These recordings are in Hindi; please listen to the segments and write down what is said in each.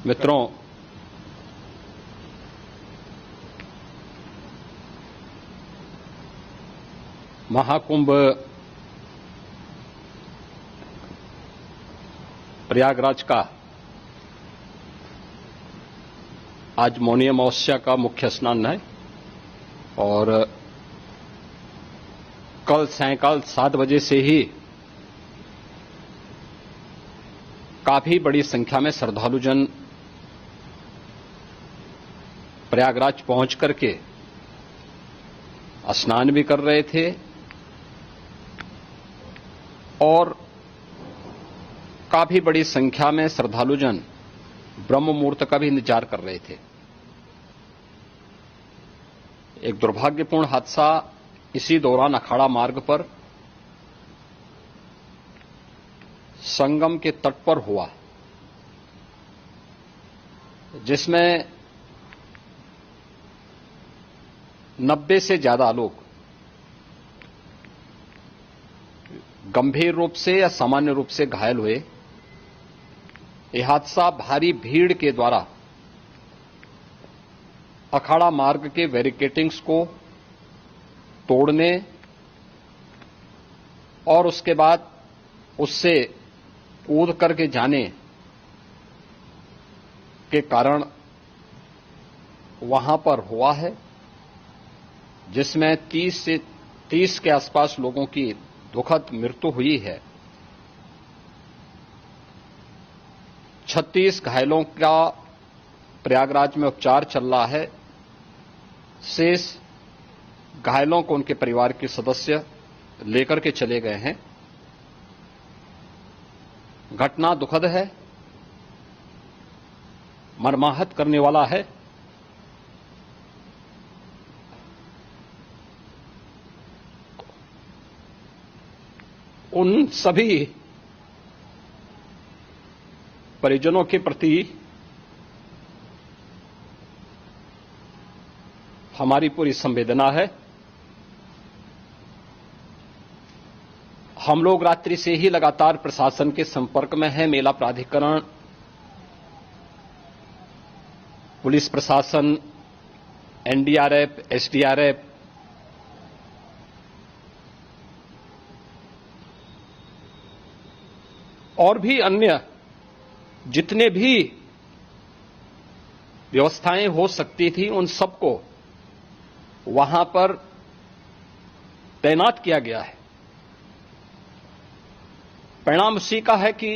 मित्रों, महाकुंभ प्रयागराज का आज मौनी अमावस्या का मुख्य स्नान है और कल सायंकाल 7 बजे से ही काफी बड़ी संख्या में श्रद्धालुजन प्रयागराज पहुंच करके स्नान भी कर रहे थे और काफी बड़ी संख्या में श्रद्धालुजन ब्रह्म मुहूर्त का भी इंतजार कर रहे थे। एक दुर्भाग्यपूर्ण हादसा इसी दौरान अखाड़ा मार्ग पर संगम के तट पर हुआ, जिसमें 90 से ज्यादा लोग गंभीर रूप से या सामान्य रूप से घायल हुए। यह हादसा भारी भीड़ के द्वारा अखाड़ा मार्ग के बैरिकेडिंग्स को तोड़ने और उसके बाद उससे कूद करके जाने के कारण वहां पर हुआ है, जिसमें 30 के आसपास लोगों की दुखद मृत्यु हुई है। 36 घायलों का प्रयागराज में उपचार चल रहा है। शेष घायलों को उनके परिवार के सदस्य लेकर के चले गए हैं। घटना दुखद है, मर्माहत करने वाला है। उन सभी परिजनों के प्रति हमारी पूरी संवेदना है। हम लोग रात्रि से ही लगातार प्रशासन के संपर्क में हैं। मेला प्राधिकरण, पुलिस प्रशासन, एनडीआरएफ, एसडीआरएफ, और भी अन्य जितने भी व्यवस्थाएं हो सकती थी उन सबको वहां पर तैनात किया गया है। परिणाम उसी का है कि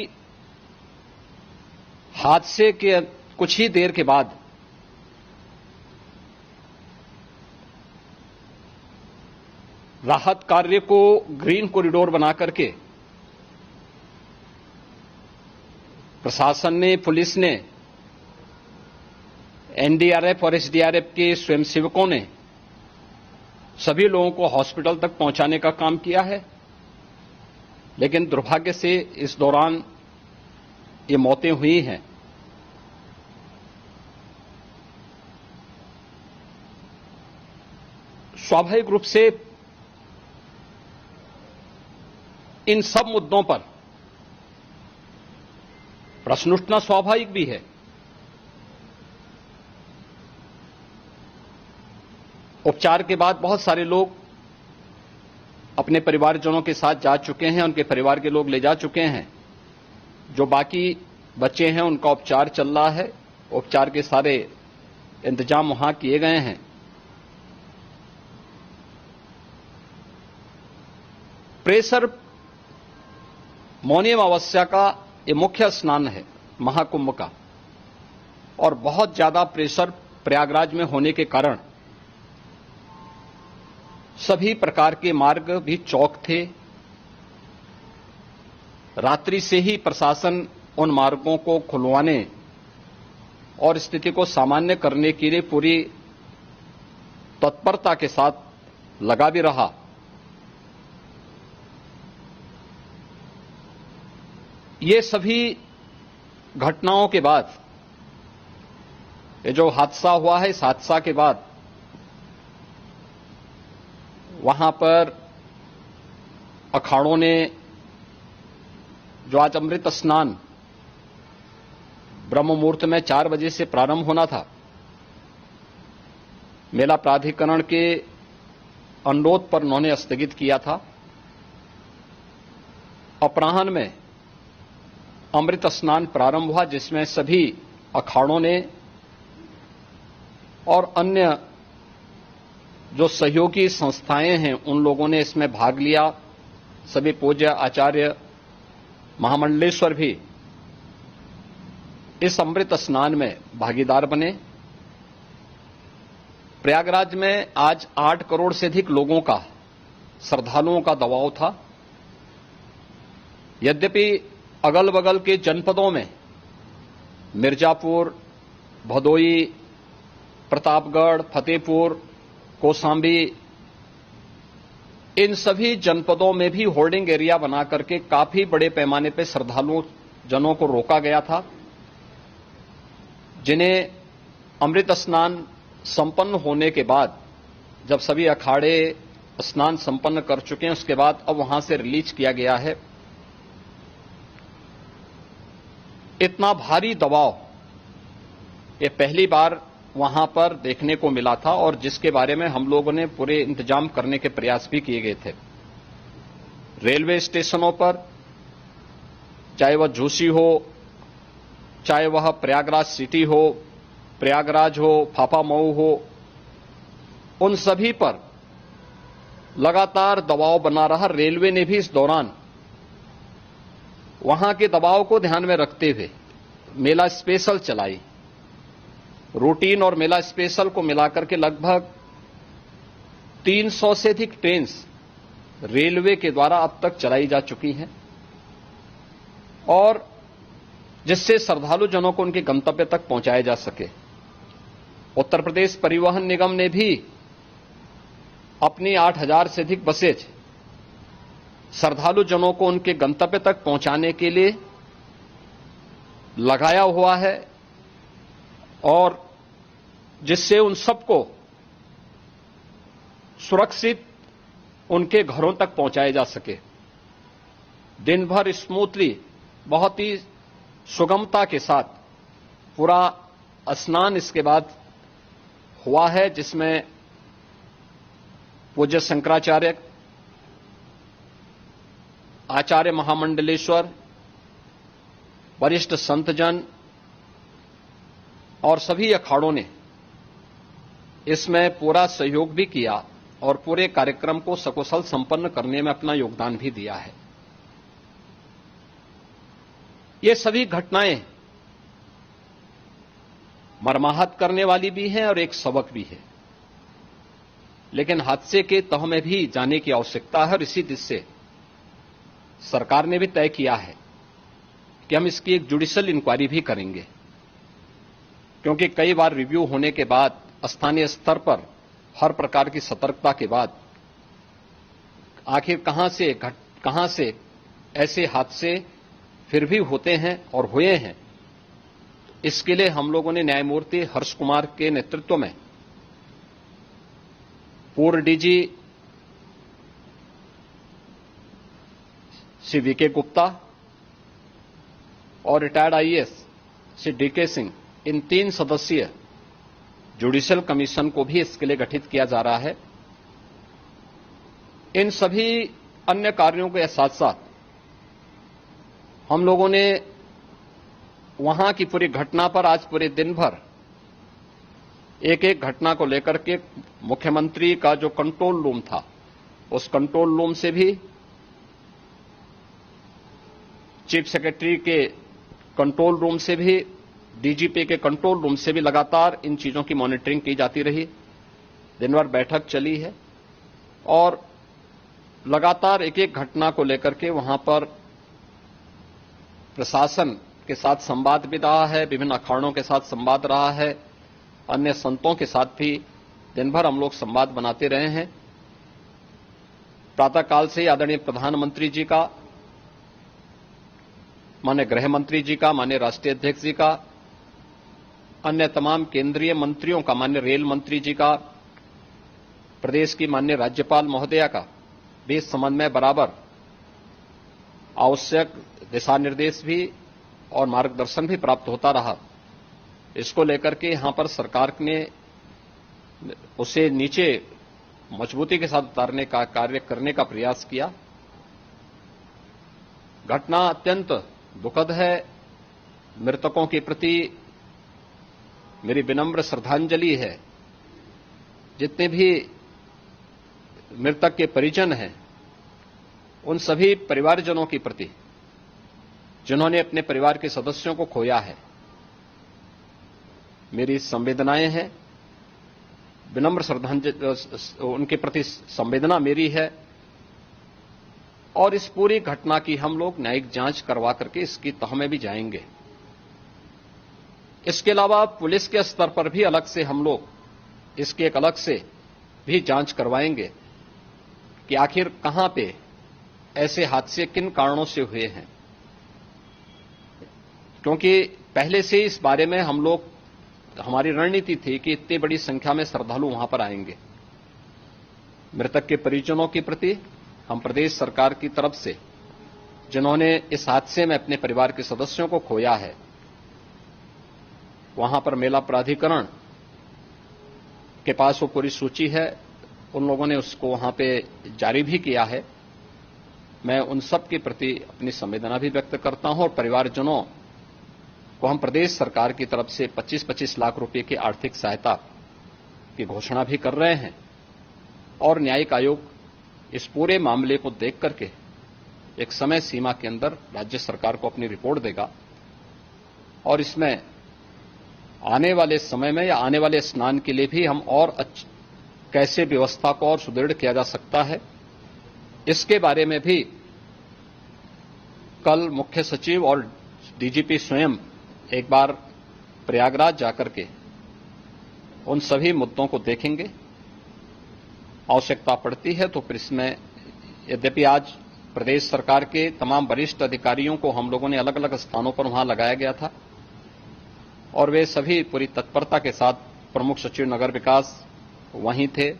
हादसे के कुछ ही देर के बाद राहत कार्य को ग्रीन कॉरिडोर बना करके प्रशासन ने, पुलिस ने, एनडीआरएफ और एसडीआरएफ के स्वयंसेवकों ने सभी लोगों को हॉस्पिटल तक पहुंचाने का काम किया है। लेकिन दुर्भाग्य से इस दौरान ये मौतें हुई हैं। स्वाभाविक रूप से इन सब मुद्दों पर प्रश्न उठना स्वाभाविक भी है। उपचार के बाद बहुत सारे लोग अपने परिवारजनों के साथ जा चुके हैं, उनके परिवार के लोग ले जा चुके हैं। जो बाकी बच्चे हैं उनका उपचार चल रहा है। उपचार के सारे इंतजाम वहां किए गए हैं। प्रेशर मौनी अमावस्या का ये मुख्य स्नान है महाकुंभ का, और बहुत ज्यादा प्रेशर प्रयागराज में होने के कारण सभी प्रकार के मार्ग भी चौक थे। रात्रि से ही प्रशासन उन मार्गों को खुलवाने और स्थिति को सामान्य करने के लिए पूरी तत्परता के साथ लगा भी रहा। ये सभी घटनाओं के बाद, ये जो हादसा हुआ है, इस हादसा के बाद वहां पर अखाड़ों ने जो आज अमृत स्नान ब्रह्म मुहूर्त में 4 बजे से प्रारंभ होना था। मेला प्राधिकरण के अनुरोध पर उन्होंने स्थगित किया था। अपराह्न में अमृत स्नान प्रारंभ हुआ, जिसमें सभी अखाड़ों ने और अन्य जो सहयोगी संस्थाएं हैं उन लोगों ने इसमें भाग लिया। सभी पूज्य आचार्य महामंडलेश्वर भी इस अमृत स्नान में भागीदार बने। प्रयागराज में आज 8 करोड़ से अधिक लोगों का, श्रद्धालुओं का दबाव था। यद्यपि अगल बगल के जनपदों में मिर्जापुर, भदोई, प्रतापगढ़, फतेहपुर, कौशांबी, इन सभी जनपदों में भी होल्डिंग एरिया बना करके काफी बड़े पैमाने पर श्रद्धालुओं जनों को रोका गया था, जिन्हें अमृत स्नान संपन्न होने के बाद, जब सभी अखाड़े स्नान संपन्न कर चुके हैं, उसके बाद अब वहां से रिलीज किया गया है। इतना भारी दबाव ये पहली बार वहां पर देखने को मिला था, और जिसके बारे में हम लोगों ने पूरे इंतजाम करने के प्रयास भी किए गए थे। रेलवे स्टेशनों पर, चाहे वह झूसी हो, चाहे वह प्रयागराज सिटी हो, प्रयागराज हो, फाफामऊ हो, उन सभी पर लगातार दबाव बना रहा। रेलवे ने भी इस दौरान वहां के दबाव को ध्यान में रखते हुए मेला स्पेशल चलाई। रूटीन और मेला स्पेशल को मिलाकर के लगभग 300 से अधिक ट्रेन रेलवे के द्वारा अब तक चलाई जा चुकी हैं, और जिससे श्रद्धालु जनों को उनके गंतव्य तक पहुंचाया जा सके। उत्तर प्रदेश परिवहन निगम ने भी अपनी 8000 से अधिक बसेज श्रद्धालु जनों को उनके गंतव्य तक पहुंचाने के लिए लगाया हुआ है, और जिससे उन सबको सुरक्षित उनके घरों तक पहुंचाया जा सके। दिन भर स्मूथली, बहुत ही सुगमता के साथ पूरा स्नान इसके बाद हुआ है, जिसमें पूज्य शंकराचार्य, आचार्य महामंडलेश्वर, वरिष्ठ संतजन और सभी अखाड़ों ने इसमें पूरा सहयोग भी किया और पूरे कार्यक्रम को सकुशल संपन्न करने में अपना योगदान भी दिया है। ये सभी घटनाएं मर्माहत करने वाली भी हैं और एक सबक भी है, लेकिन हादसे के तह में भी जाने की आवश्यकता है, और इसी दिशा से सरकार ने भी तय किया है कि हम इसकी एक जुडिशियल इंक्वायरी भी करेंगे, क्योंकि कई बार रिव्यू होने के बाद स्थानीय स्तर पर हर प्रकार की सतर्कता के बाद आखिर कहां से ऐसे हादसे फिर भी होते हैं और हुए हैं। इसके लिए हम लोगों ने न्यायमूर्ति हर्ष कुमार के नेतृत्व में पूर्व डीजी श्री वीके गुप्ता और retired IAS Shri DK Singh, इन 3 सदस्यीय जुडिशियल कमीशन को भी इसके लिए गठित किया जा रहा है। इन सभी अन्य कार्यों के साथ साथ हम लोगों ने वहां की पूरी घटना पर आज पूरे दिन भर एक एक घटना को लेकर के मुख्यमंत्री का जो कंट्रोल रूम था, उस कंट्रोल रूम से भी, चीफ सेक्रेटरी के कंट्रोल रूम से भी, डीजीपी के कंट्रोल रूम से भी लगातार इन चीजों की मॉनिटरिंग की जाती रही। दिन भर बैठक चली है और लगातार एक एक घटना को लेकर के वहां पर प्रशासन के साथ संवाद भी रहा है, विभिन्न अखाड़ों के साथ संवाद रहा है, अन्य संतों के साथ भी दिन भर हम लोग संवाद बनाते रहे हैं। प्रातःकाल से आदरणीय प्रधानमंत्री जी का, माननीय गृह मंत्री जी का, माननीय राष्ट्रीय अध्यक्ष जी का, अन्य तमाम केंद्रीय मंत्रियों का, माननीय रेल मंत्री जी का, प्रदेश की माननीय राज्यपाल महोदया का भी इस संबंध में बराबर आवश्यक दिशा निर्देश भी और मार्गदर्शन भी प्राप्त होता रहा। इसको लेकर के यहां पर सरकार ने उसे नीचे मजबूती के साथ उतारने का कार्य करने का प्रयास किया। घटना अत्यंत दुखद है। मृतकों के प्रति मेरी विनम्र श्रद्धांजलि है। जितने भी मृतक के परिजन हैं, उन सभी परिवारजनों के प्रति जिन्होंने अपने परिवार के सदस्यों को खोया है, मेरी संवेदनाएं हैं। विनम्र श्रद्धांजलि उनके प्रति संवेदना मेरी है और इस पूरी घटना की हम लोग न्यायिक जांच करवा करके इसकी तह में भी जाएंगे। इसके अलावा पुलिस के स्तर पर भी अलग से हम लोग इसकी एक अलग से भी जांच करवाएंगे कि आखिर कहां पे ऐसे हादसे किन कारणों से हुए हैं, क्योंकि पहले से इस बारे में हम लोग हमारी रणनीति थी कि इतनी बड़ी संख्या में श्रद्धालु वहां पर आएंगे। मृतक के परिजनों के प्रति हम प्रदेश सरकार की तरफ से, जिन्होंने इस हादसे में अपने परिवार के सदस्यों को खोया है, वहां पर मेला प्राधिकरण के पास वो पूरी सूची है, उन लोगों ने उसको वहां पे जारी भी किया है। मैं उन सब के प्रति अपनी संवेदना भी व्यक्त करता हूं और परिवारजनों को हम प्रदेश सरकार की तरफ से 25-25 लाख रुपए की आर्थिक सहायता की घोषणा भी कर रहे हैं और न्यायिक आयोग इस पूरे मामले को देख करके एक समय सीमा के अंदर राज्य सरकार को अपनी रिपोर्ट देगा और इसमें आने वाले समय में या आने वाले स्नान के लिए भी हम और कैसे व्यवस्था को और सुदृढ़ किया जा सकता है, इसके बारे में भी कल मुख्य सचिव और डीजीपी स्वयं एक बार प्रयागराज जाकर के उन सभी मुद्दों को देखेंगे। आवश्यकता पड़ती है तो फिर इसमें, यद्यपि आज प्रदेश सरकार के तमाम वरिष्ठ अधिकारियों को हम लोगों ने अलग अलग स्थानों पर वहां लगाया गया था और वे सभी पूरी तत्परता के साथ, प्रमुख सचिव नगर विकास वहीं थे,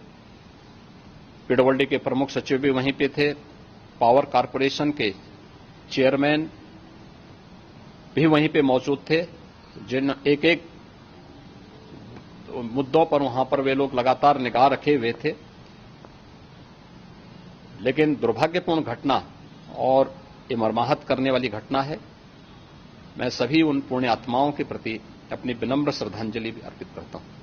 पीडब्ल्यूडी के प्रमुख सचिव भी वहीं पे थे, पावर कारपोरेशन के चेयरमैन भी वहीं पे मौजूद थे, जिन एक एक मुद्दों पर वहां पर वे लोग लगातार निगाह रखे हुए थे। लेकिन दुर्भाग्यपूर्ण घटना और ये मर्माहत करने वाली घटना है। मैं सभी उन पुण्य आत्माओं के प्रति अपनी विनम्र श्रद्धांजलि भी अर्पित करता हूं।